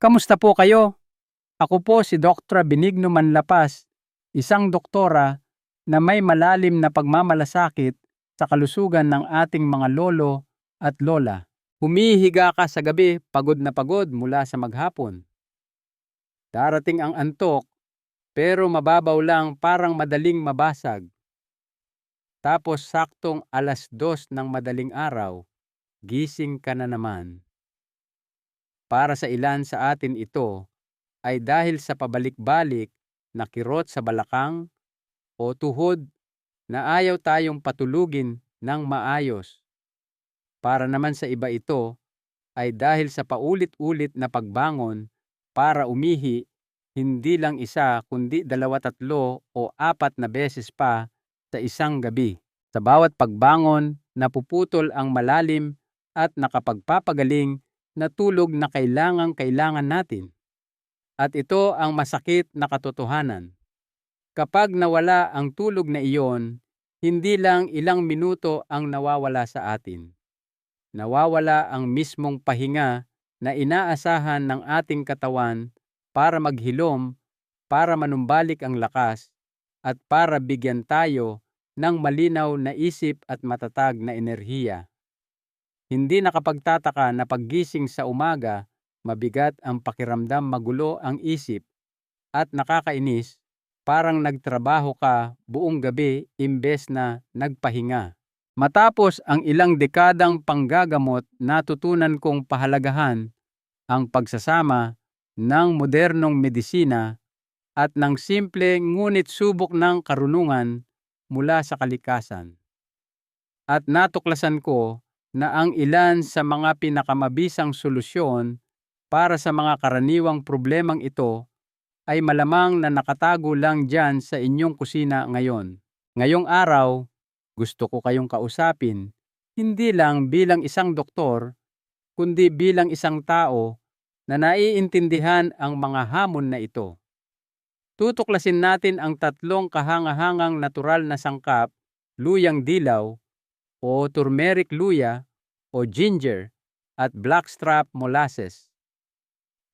Kamusta po kayo? Ako po si Dr. Benigno Manlapas, isang doktora na may malalim na pagmamalasakit sa kalusugan ng ating mga lolo at lola. Humihiga ka sa gabi, pagod na pagod mula sa maghapon. Darating ang antok, pero mababaw lang, parang madaling mabasag. Tapos saktong 2:00 ng madaling araw, gising ka na naman. Para sa ilan sa atin ito ay dahil sa pabalik-balik na kirot sa balakang o tuhod na ayaw tayong patulugin ng maayos. Para naman sa iba ito ay dahil sa paulit-ulit na pagbangon para umihi, hindi lang isa kundi 2, 3 o 4 na beses pa sa isang gabi. Sa bawat pagbangon, napuputol ang malalim at nakapagpapagaling na tulog na kailangan natin. At ito ang masakit na katotohanan. Kapag nawala ang tulog na iyon, hindi lang ilang minuto ang nawawala sa atin. Nawawala ang mismong pahinga na inaasahan ng ating katawan para maghilom, para manumbalik ang lakas, at para bigyan tayo ng malinaw na isip at matatag na enerhiya. Hindi nakapagtataka na paggising sa umaga, mabigat ang pakiramdam, magulo ang isip, at nakakainis, parang nagtrabaho ka buong gabi imbes na nagpahinga. Matapos ang ilang dekadang panggagamot, natutunan kong pahalagahan ang pagsasama ng modernong medisina at ng simple ngunit subok ng karunungan mula sa kalikasan. At natuklasan ko na ang ilan sa mga pinakamabisang solusyon para sa mga karaniwang problemang ito ay malamang na nakatago lang dyan sa inyong kusina ngayon. Ngayong araw, gusto ko kayong kausapin, hindi lang bilang isang doktor, kundi bilang isang tao na naiintindihan ang mga hamon na ito. Tutuklasin natin ang 3 kahangahangang natural na sangkap, luyang dilaw o turmeric luya o ginger at blackstrap molasses.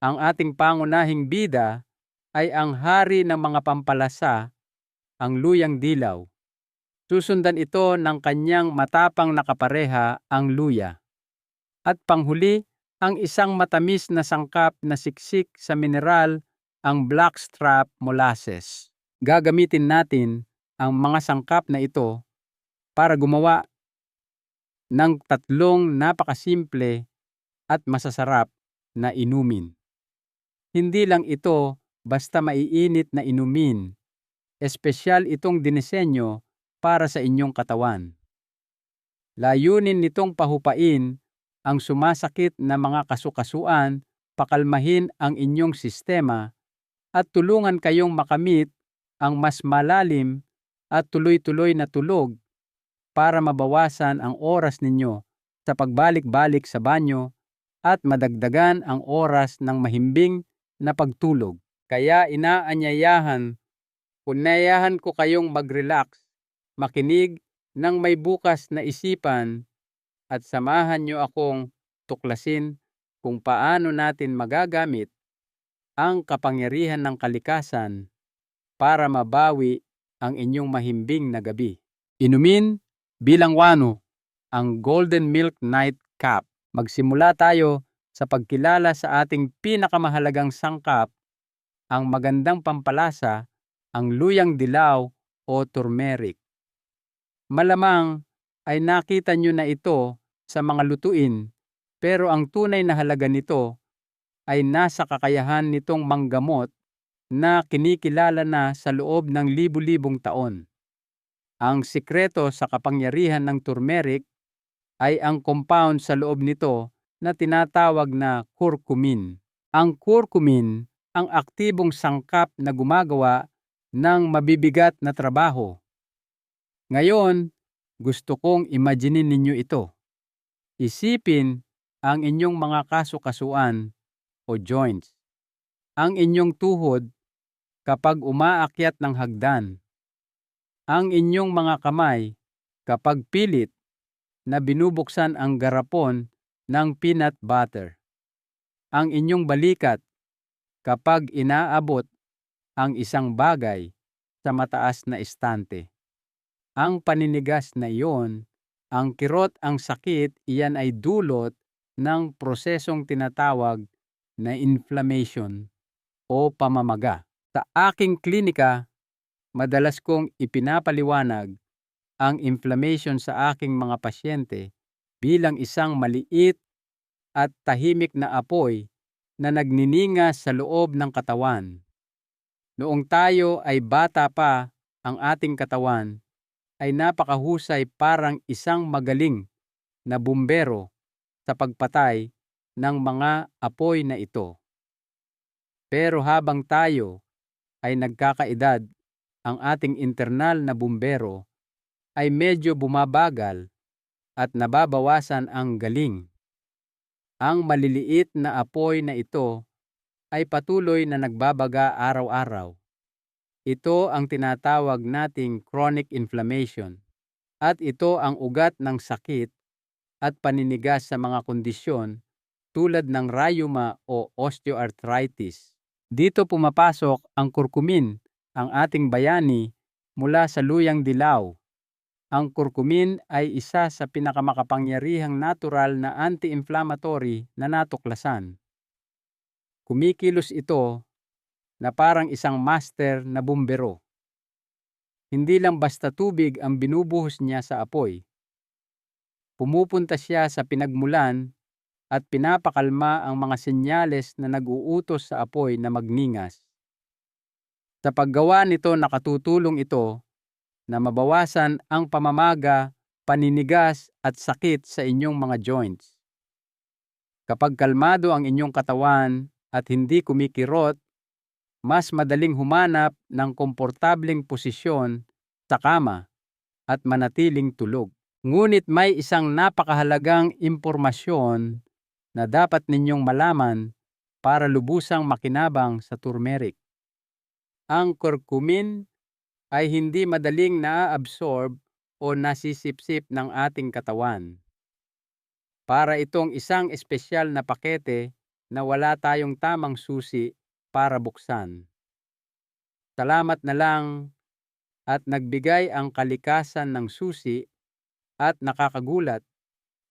Ang ating pangunahing bida ay ang hari ng mga pampalasa, ang luyang dilaw. Susundan ito ng kanyang matapang na kapareha, ang luya. At panghuli, ang isang matamis na sangkap na siksik sa mineral, ang blackstrap molasses. Gagamitin natin ang mga sangkap na ito para gumawa ng 3 napakasimple at masasarap na inumin. Hindi lang ito basta maiinit na inumin. Espesyal itong dinisenyo para sa inyong katawan. Layunin nitong pahupain ang sumasakit na mga kasukasuan, pakalmahin ang inyong sistema, at tulungan kayong makamit ang mas malalim at tuloy-tuloy na tulog para mabawasan ang oras ninyo sa pagbalik-balik sa banyo at madagdagan ang oras ng mahimbing na pagtulog. Kaya inaanyayahan ko kayong mag-relax, makinig ng may bukas na isipan, at samahan nyo akong tuklasin kung paano natin magagamit ang kapangyarihan ng kalikasan para mabawi ang inyong mahimbing na gabi. Inumin bilang 1 ang Golden Milk Night Cup. Magsimula tayo sa pagkilala sa ating pinakamahalagang sangkap, ang magandang pampalasa, ang luyang dilaw o turmeric. Malamang ay nakita nyo na ito sa mga lutuin, pero ang tunay na halaga nito ay nasa kakayahan nitong manggamot na kinikilala na sa loob ng libu-libong taon. Ang sikreto sa kapangyarihan ng turmeric ay ang compound sa loob nito na tinatawag na curcumin. Ang curcumin ang aktibong sangkap na gumagawa ng mabibigat na trabaho. Ngayon, gusto kong imaginin ninyo ito. Isipin ang inyong mga kasukasuan o joints, ang inyong tuhod kapag umaakyat ng hagdan, ang inyong mga kamay kapag pilit na binubuksan ang garapon ng peanut butter, ang inyong balikat kapag inaabot ang isang bagay sa mataas na estante. Ang paninigas na iyon, ang kirot, ang sakit, iyan ay dulot ng prosesong tinatawag na inflammation o pamamaga. Sa aking klinika, madalas kong ipinapaliwanag ang inflammation sa aking mga pasyente bilang isang maliit at tahimik na apoy na nagniningas sa loob ng katawan. Noong tayo ay bata pa, ang ating katawan ay napakahusay, parang isang magaling na bumbero sa pagpatay ng mga apoy na ito. Pero habang tayo ay nagkakaedad, ang ating internal na bumbero ay medyo bumabagal at nababawasan ang galing. Ang maliliit na apoy na ito ay patuloy na nagbabaga araw-araw. Ito ang tinatawag nating chronic inflammation, at ito ang ugat ng sakit at paninigas sa mga kondisyon tulad ng rheuma o osteoarthritis. Dito pumapasok ang curcumin, ang ating bayani mula sa luyang dilaw. Ang curcumin ay isa sa pinakamakapangyarihang natural na anti-inflammatory na natuklasan. Kumikilos ito na parang isang master na bumbero. Hindi lang basta tubig ang binubuhos niya sa apoy. Pumupunta siya sa pinagmulan at pinapakalma ang mga senyales na nag-uutos sa apoy na magningas. Sa paggawa nito, nakatutulong ito na mabawasan ang pamamaga, paninigas at sakit sa inyong mga joints. Kapag kalmado ang inyong katawan at hindi kumikirot, mas madaling humanap ng komportableng posisyon sa kama at manatiling tulog. Ngunit may isang napakahalagang impormasyon na dapat ninyong malaman para lubusang makinabang sa turmeric. Ang curcumin ay hindi madaling naa-absorb o nasisipsip ng ating katawan. Para itong isang espesyal na pakete na wala tayong tamang susi para buksan. Salamat na lang at nagbigay ang kalikasan ng susi, at nakakagulat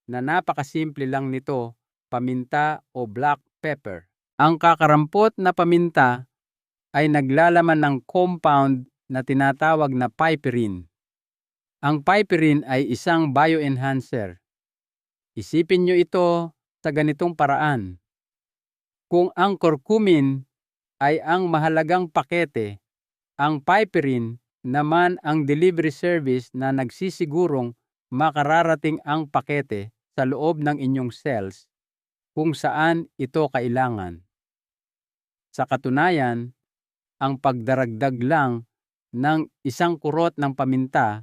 na napakasimple lang nito, paminta o black pepper. Ang kakarampot na paminta ay naglalaman ng compound na tinatawag na piperine. Ang piperine ay isang bioenhancer. Isipin nyo ito sa ganitong paraan. Kung ang curcumin ay ang mahalagang pakete, ang piperine naman ang delivery service na nagsisigurong makararating ang pakete sa loob ng inyong cells kung saan ito kailangan. Sa katunayan, ang pagdaragdag lang ng isang kurot ng paminta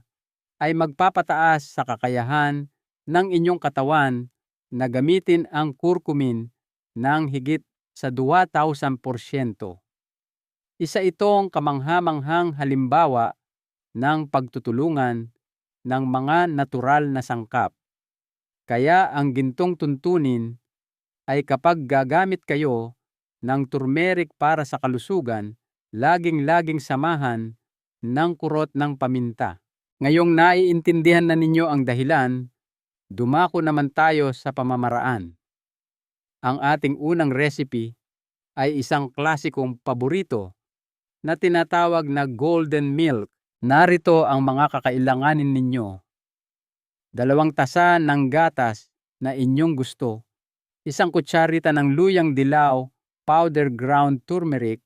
ay magpapataas sa kakayahan ng inyong katawan na gamitin ang curcumin ng higit sa 2,000%. Isa itong kamangha-manghang halimbawa ng pagtutulungan ng mga natural na sangkap. Kaya ang gintong tuntunin ay kapag gagamit kayo ng turmeric para sa kalusugan, laging-laging samahan ng kurot ng paminta. Ngayong naiintindihan na ninyo ang dahilan, dumako naman tayo sa pamamaraan. Ang ating unang recipe ay isang klasikong paborito na tinatawag na golden milk. Narito ang mga kakailanganin ninyo. 2 tasa ng gatas na inyong gusto, 1 kutsarita ng luyang dilaw, powder ground turmeric,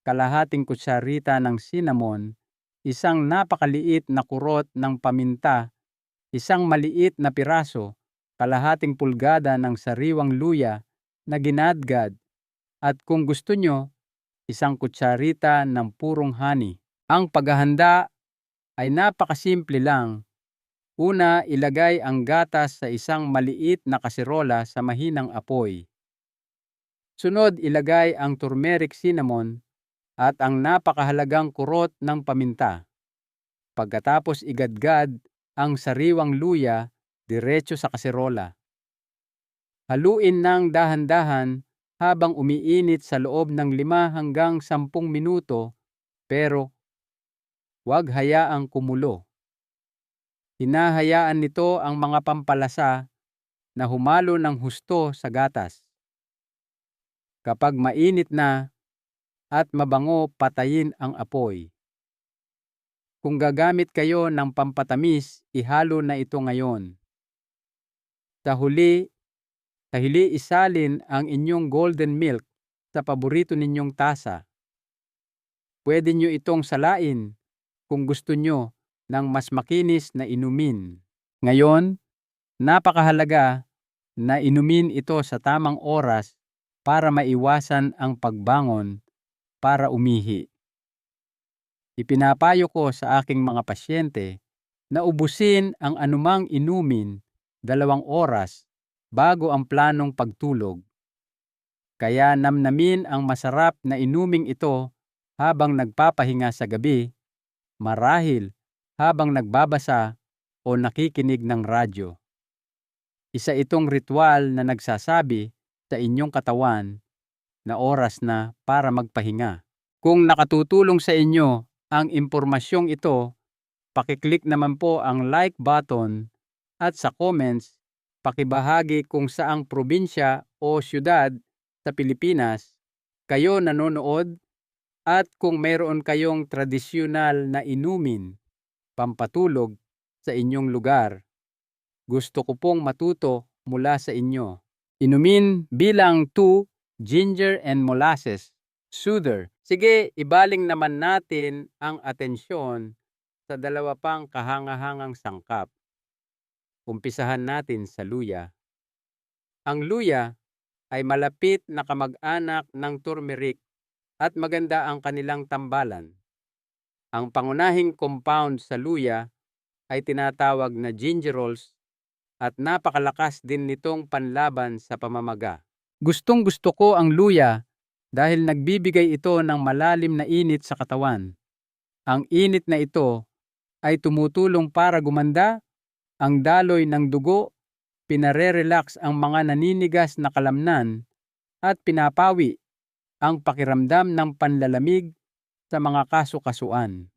kalahating kutsarita ng cinnamon, 1 napakaliit na kurot ng paminta, 1 maliit na piraso, kalahating pulgada ng sariwang luya na ginadgad, at kung gusto nyo, 1 kutsarita ng purong honey. Ang paghahanda ay napakasimple lang. Una, ilagay ang gatas sa isang maliit na kaserola sa mahinang apoy. Sunod, ilagay ang turmeric, cinnamon at ang napakahalagang kurot ng paminta. Pagkatapos, igadgad ang sariwang luya diretso sa kaserola. Haluin ng dahan-dahan habang umiinit sa loob ng 5 hanggang 10 minuto, pero huwag hayaang kumulo. Hinahayaan nito ang mga pampalasa na humalo ng husto sa gatas. Kapag mainit na at mabango, patayin ang apoy. Kung gagamit kayo ng pampatamis, ihalo na ito ngayon. Sa huli isalin ang inyong golden milk sa paborito ninyong tasa. Pwede nyo itong salain kung gusto nyo ng mas makinis na inumin. Ngayon, napakahalaga na inumin ito sa tamang oras para maiwasan ang pagbangon para umihi. Ipinapayo ko sa aking mga pasyente na ubusin ang anumang inumin 2 oras bago ang planong pagtulog. Kaya namnamin ang masarap na inuming ito habang nagpapahinga sa gabi, marahil habang nagbabasa o nakikinig ng radyo. Isa itong ritual na nagsasabi sa inyong katawan na oras na para magpahinga. Kung nakatutulong sa inyo ang impormasyong ito, pakiclick naman po ang like button at sa comments, pakibahagi kung saang probinsya o syudad sa Pilipinas kayo nanonood at kung mayroon kayong tradisyonal na inumin, pampatulog sa inyong lugar. Gusto ko pong matuto mula sa inyo. Inumin bilang 2, ginger and molasses, soother. Sige, ibaling naman natin ang atensyon sa 2 pang kahangahangang sangkap. Umpisahan natin sa luya. Ang luya ay malapit na kamag-anak ng turmeric at maganda ang kanilang tambalan. Ang pangunahing compound sa luya ay tinatawag na gingerols at napakalakas din nitong panlaban sa pamamaga. Gustong-gusto ko ang luya dahil nagbibigay ito ng malalim na init sa katawan. Ang init na ito ay tumutulong para gumanda ang daloy ng dugo, pinare-relax ang mga naninigas na kalamnan at pinapawi ang pakiramdam ng panlalamig sa mga kasu-kasuan.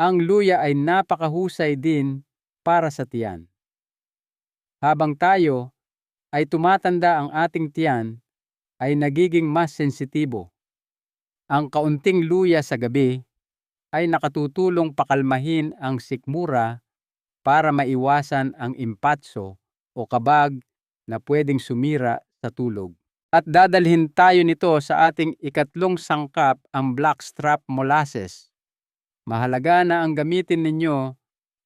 Ang luya ay napakahusay din para sa tiyan. Habang tayo ay tumatanda, ang ating tiyan ay nagiging mas sensitibo. Ang kaunting luya sa gabi ay nakatutulong pakalmahin ang sikmura para maiwasan ang impatso o kabag na pwedeng sumira sa tulog. At dadalhin tayo nito sa ating ikatlong sangkap, ang blackstrap molasses. Mahalaga na ang gamitin ninyo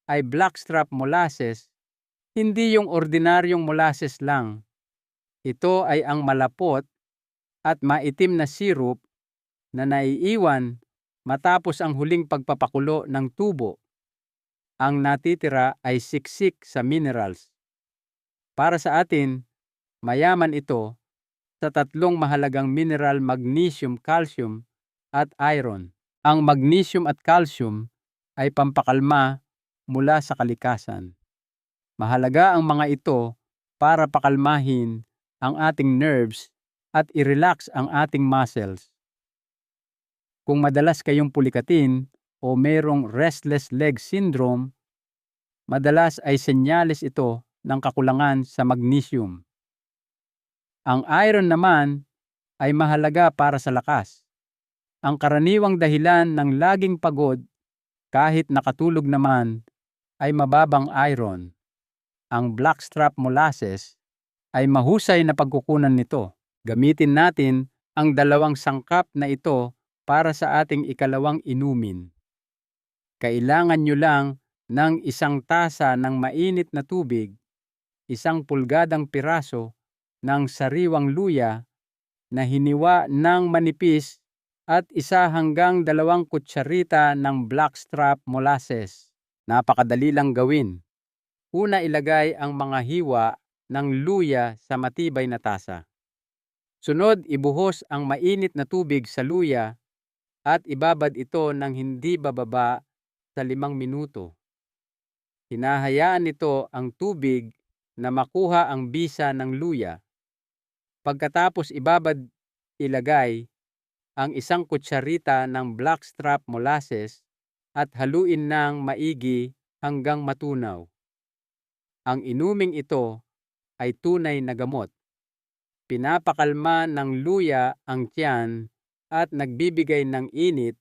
ay blackstrap molasses, hindi yung ordinaryong molasses lang. Ito ay ang malapot at maitim na syrup na naiiwan matapos ang huling pagpapakulo ng tubo. Ang natitira ay siksik sa minerals. Para sa atin, mayaman ito sa 3 mahalagang mineral: magnesium, calcium, at iron. Ang magnesium at calcium ay pampakalma mula sa kalikasan. Mahalaga ang mga ito para pakalmahin ang ating nerves at i-relax ang ating muscles. Kung madalas kayong pulikatin o mayroong restless leg syndrome, madalas ay senyales ito ng kakulangan sa magnesium. Ang iron naman ay mahalaga para sa lakas. Ang karaniwang dahilan ng laging pagod kahit nakatulog naman ay mababang iron. Ang blackstrap molasses ay mahusay na pagkukunan nito. Gamitin natin ang 2 sangkap na ito para sa ating ikalawang inumin. Kailangan nyo lang ng 1 tasa ng mainit na tubig, 1 pulgadang piraso ng sariwang luya na hiniwa ng manipis at 1 hanggang 2 kutsarita ng blackstrap molasses. Napakadali lang gawin. Una, ilagay ang mga hiwa ng luya sa matibay na tasa. Sunod, ibuhos ang mainit na tubig sa luya at ibabad ito ng hindi bababa sa 5 minuto. Hinahayaan nito ang tubig na makuha ang bisa ng luya. Pagkatapos ilagay ang 1 kutsarita ng blackstrap molasses at haluin ng maigi hanggang matunaw. Ang inuming ito ay tunay na gamot. Pinapakalma ng luya ang tiyan at nagbibigay ng init,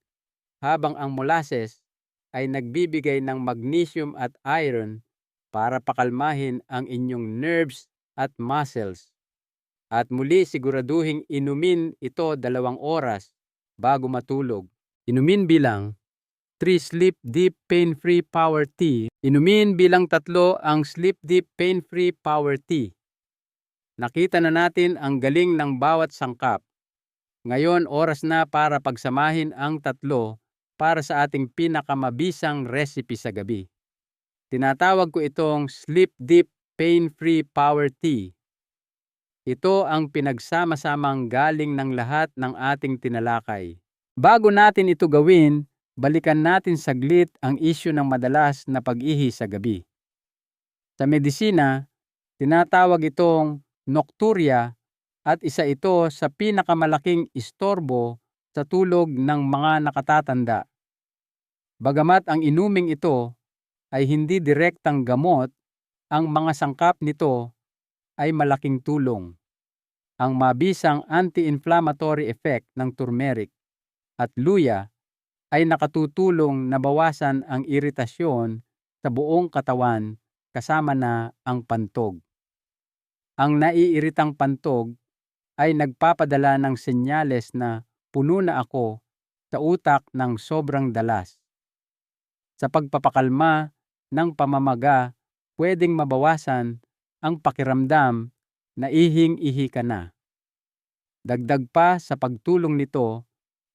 habang ang molasses ay nagbibigay ng magnesium at iron para pakalmahin ang inyong nerves at muscles. At muli, siguraduhing inumin ito 2 oras bago matulog. Inumin bilang 3 Sleep Deep Pain-Free Power Tea. Inumin bilang 3 ang Sleep Deep Pain-Free Power Tea. Nakita na natin ang galing ng bawat sangkap. Ngayon, oras na para pagsamahin ang 3 para sa ating pinakamabisang recipe sa gabi. Tinatawag ko itong Sleep Deep Pain-Free Power Tea. Ito ang pinagsama-samang galing ng lahat ng ating tinalakay. Bago natin ito gawin, balikan natin saglit ang isyu ng madalas na pag-ihi sa gabi. Sa medisina, tinatawag itong nocturia at isa ito sa pinakamalaking istorbo sa tulog ng mga nakatatanda. Bagamat ang inuming ito ay hindi direktang gamot, ang mga sangkap nito ay malaking tulong. Ang mabisang anti-inflammatory effect ng turmeric at luya ay nakatutulong na bawasan ang iritasyon sa buong katawan kasama na ang pantog. Ang naiiritang pantog ay nagpapadala ng senyales na puno na ako sa utak ng sobrang dalas. Sa pagpapakalma ng pamamaga, pwedeng mabawasan ang pakiramdam na ihing-ihi ka na. Dagdag pa sa pagtulong nito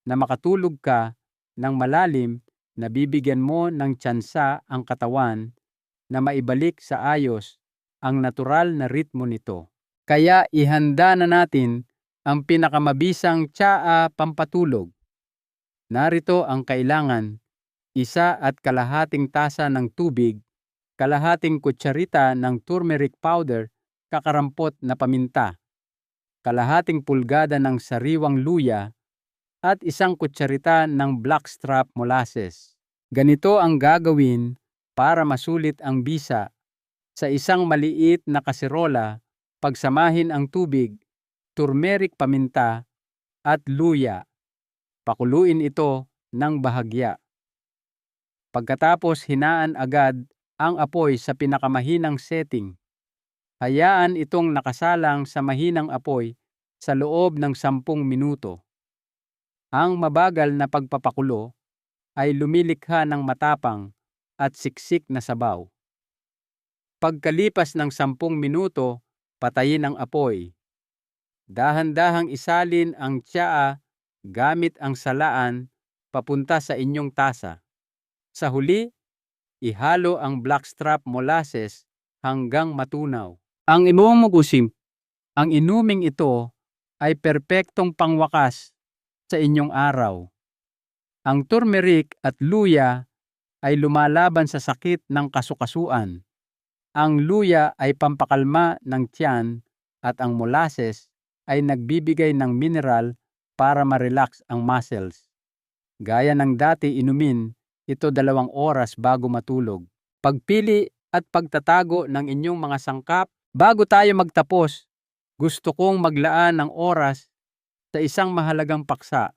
na makatulog ka ng malalim, na bibigyan mo ng tsansa ang katawan na maibalik sa ayos ang natural na ritmo nito. Kaya ihanda na natin ang pinakamabisang tsaa pampatulog. Narito ang kailangan: 1.5 tasa ng tubig, 0.5 kutsarita ng turmeric powder, kakarampot na paminta, 0.5 pulgada ng sariwang luya, at 1 kutsarita ng blackstrap molasses. Ganito ang gagawin para masulit ang bisa. Sa isang maliit na kaserola, pagsamahin ang tubig, turmeric paminta, at luya. Pakuluin ito ng bahagya. Pagkatapos, hinaan agad ang apoy sa pinakamahinang setting. Hayaan itong nakasalang sa mahinang apoy sa loob ng 10 minuto. Ang mabagal na pagpapakulo ay lumilikha ng matapang at siksik na sabaw. Pagkalipas ng 10 minuto, patayin ang apoy. Dahan-dahang isalin ang tsaa gamit ang salaan papunta sa inyong tasa. Sa huli, ihalo ang blackstrap molasses hanggang matunaw. Ang inuming ito ay perpektong pangwakas sa inyong araw. Ang turmeric at luya ay lumalaban sa sakit ng kasukasuan. Ang luya ay pampakalma ng tiyan at ang molasses ay nagbibigay ng mineral para ma-relax ang muscles. Gaya ng dati, inumin ito 2 oras bago matulog. Pagpili at pagtatago ng inyong mga sangkap. Bago tayo magtapos, gusto kong maglaan ng oras sa isang mahalagang paksa: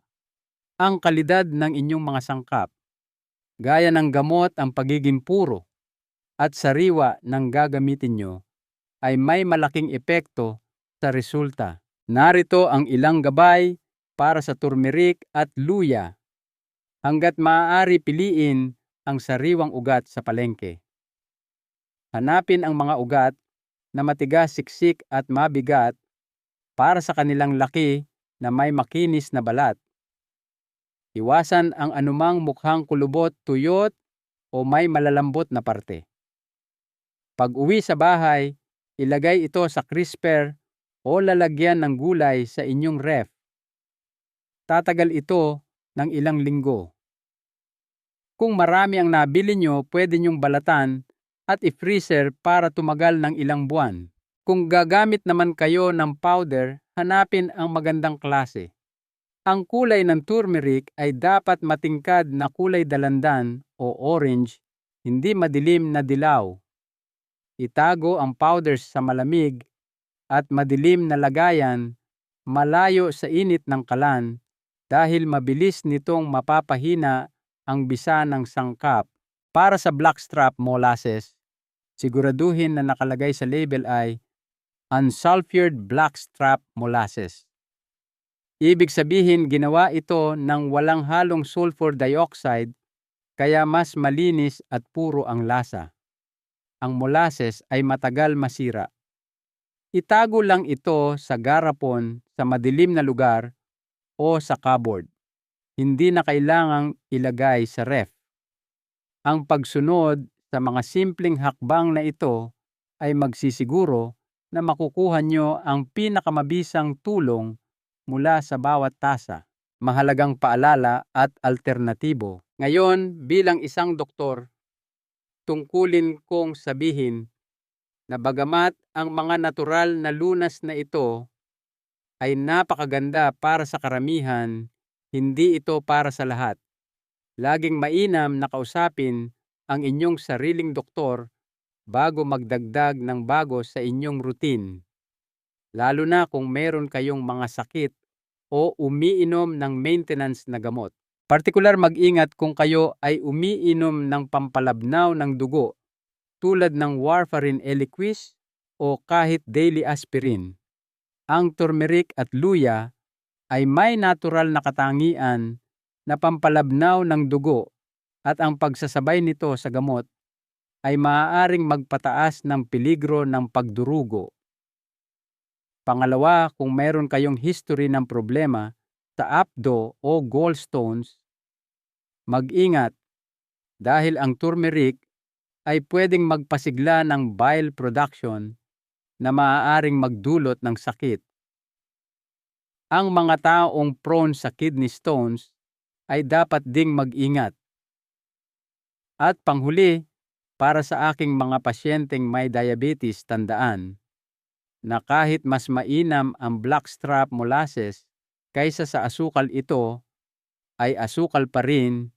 ang kalidad ng inyong mga sangkap. Gaya ng gamot, ang pagiging puro at sariwa ng gagamitin nyo ay may malaking epekto sa resulta. Narito ang ilang gabay para sa turmeric at luya. Hanggat maaari, piliin ang sariwang ugat sa palengke. Hanapin ang mga ugat na matigas, siksik at mabigat para sa kanilang laki na may makinis na balat. Iwasan ang anumang mukhang kulubot, tuyot o may malalambot na parte. Pag-uwi sa bahay, ilagay ito sa crisper o lalagyan ng gulay sa inyong ref. Tatagal ito ng ilang linggo. Kung marami ang nabili nyo, pwede nyong balatan at i-freezer para tumagal ng ilang buwan. Kung gagamit naman kayo ng powder, hanapin ang magandang klase. Ang kulay ng turmeric ay dapat matingkad na kulay dalandan o orange, hindi madilim na dilaw. Itago ang powders sa malamig at madilim na lagayan, malayo sa init ng kalan, dahil mabilis nitong mapapahina ang bisa ng sangkap. Para sa blackstrap molasses, siguraduhin na nakalagay sa label ay unsulfured blackstrap molasses. Ibig sabihin ginawa ito ng walang halong sulfur dioxide, kaya mas malinis at puro ang lasa. Ang molasses ay matagal masira. Itago lang ito sa garapon sa madilim na lugar o sa cupboard. Hindi na kailangang ilagay sa ref. Ang pagsunod sa mga simpleng hakbang na ito ay magsisiguro na makukuha nyo ang pinakamabisang tulong mula sa bawat tasa. Mahalagang paalala at alternatibo. Ngayon, bilang isang doktor, tungkulin kong sabihin na bagamat ang mga natural na lunas na ito ay napakaganda para sa karamihan, hindi ito para sa lahat. Laging mainam na kausapin ang inyong sariling doktor bago magdagdag ng bago sa inyong routine. Lalo na kung meron kayong mga sakit o umiinom ng maintenance na gamot. Partikular mag-ingat kung kayo ay umiinom ng pampalabnaw ng dugo tulad ng warfarin eliquis o kahit daily aspirin. Ang turmeric at luya ay may natural na katangian na pampalabnaw ng dugo at ang pagsasabay nito sa gamot ay maaaring magpataas ng peligro ng pagdurugo. Pangalawa, kung meron kayong history ng problema sa apdo o gallstones, mag-ingat dahil ang turmeric ay pwedeng magpasigla ng bile production na maaaring magdulot ng sakit. Ang mga taong prone sa kidney stones ay dapat ding mag-ingat. At panghuli, para sa aking mga pasyenteng may diabetes, tandaan na kahit mas mainam ang blackstrap molasses kaysa sa asukal, ito ay asukal pa rin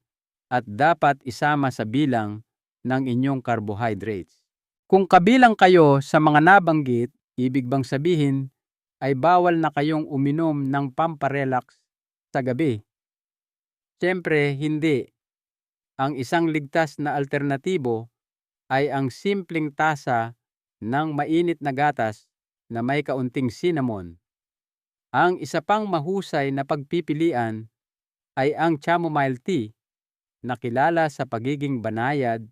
at dapat isama sa bilang ng inyong carbohydrates. Kung kabilang kayo sa mga nabanggit, ibig bang sabihin ay bawal na kayong uminom ng pamparelax sa gabi? Siyempre, hindi. Ang isang ligtas na alternatibo ay ang simpleng tasa ng mainit na gatas na may kaunting cinnamon. Ang isa pang mahusay na pagpipilian ay ang chamomile tea na kilala sa pagiging banayad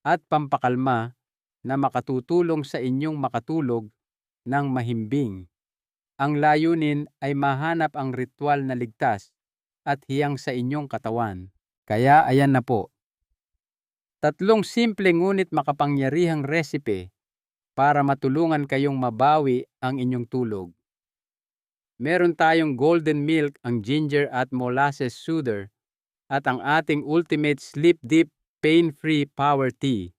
at pampakalma na makatutulong sa inyong makatulog ng mahimbing. Ang layunin ay mahanap ang ritual na ligtas at hiyang sa inyong katawan. Kaya ayan na po. 3 simple ngunit makapangyarihang recipe para matulungan kayong mabawi ang inyong tulog. Meron tayong golden milk, ang ginger at molasses soother, at ang ating ultimate sleep deep pain-free power tea.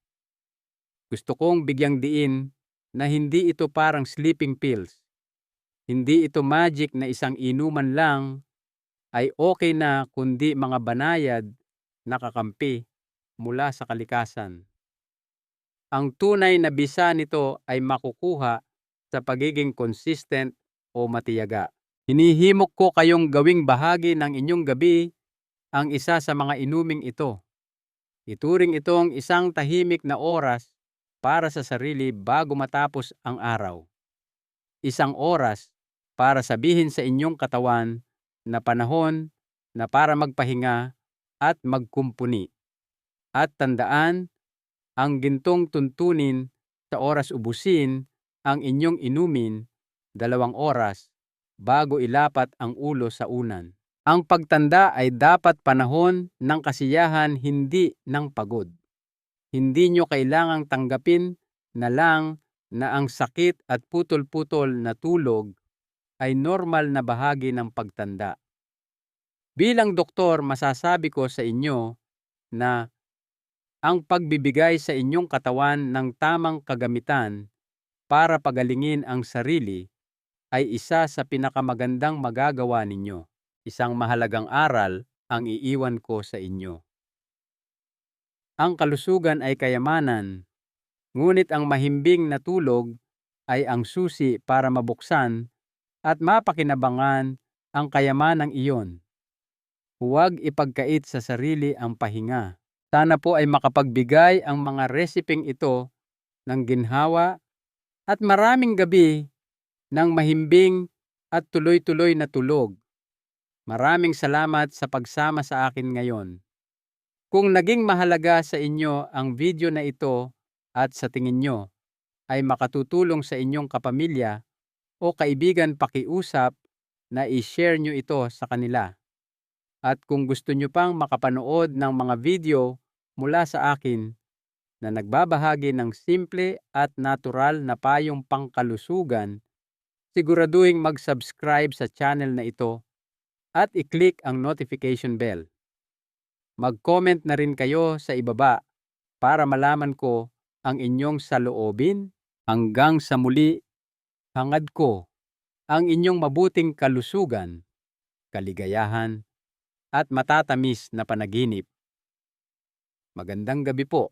Gusto kong bigyang diin na hindi ito parang sleeping pills. Hindi ito magic na isang inuman lang ay okay na, kundi mga banayad na kakampi mula sa kalikasan. Ang tunay na bisa nito ay makukuha sa pagiging consistent o matiyaga. Hinihimok ko kayong gawing bahagi ng inyong gabi ang isa sa mga inuming ito. Ituring itong isang tahimik na oras para sa sarili bago matapos ang araw. Isang oras para sabihin sa inyong katawan na panahon na para magpahinga at magkumpuni. At tandaan, ang gintong tuntunin sa oras ubusin ang inyong inumin 2 oras bago ilapat ang ulo sa unan. Ang pagtanda ay dapat panahon ng kasiyahan, hindi ng pagod. Hindi nyo kailangang tanggapin na lang na ang sakit at putol-putol na tulog ay normal na bahagi ng pagtanda. Bilang doktor, masasabi ko sa inyo na ang pagbibigay sa inyong katawan ng tamang kagamitan para pagalingin ang sarili ay isa sa pinakamagandang magagawa ninyo. Isang mahalagang aral ang iiwan ko sa inyo. Ang kalusugan ay kayamanan, ngunit ang mahimbing na tulog ay ang susi para mabuksan at mapakinabangan ang kayamanang iyon. Huwag ipagkait sa sarili ang pahinga. Sana po ay makapagbigay ang mga reseping ito ng ginhawa at maraming gabi ng mahimbing at tuloy-tuloy na tulog. Maraming salamat sa pagsama sa akin ngayon. Kung naging mahalaga sa inyo ang video na ito at sa tingin nyo ay makatutulong sa inyong kapamilya o kaibigan, pakiusap na i-share nyo ito sa kanila. At kung gusto nyo pang makapanood ng mga video mula sa akin na nagbabahagi ng simple at natural na payong pangkalusugan, siguraduhin mag-subscribe sa channel na ito at i-click ang notification bell. Mag-comment na rin kayo sa ibaba para malaman ko ang inyong saloobin. Hanggang sa muli, hangad ko ang inyong mabuting kalusugan, kaligayahan, at matatamis na panaginip. Magandang gabi po.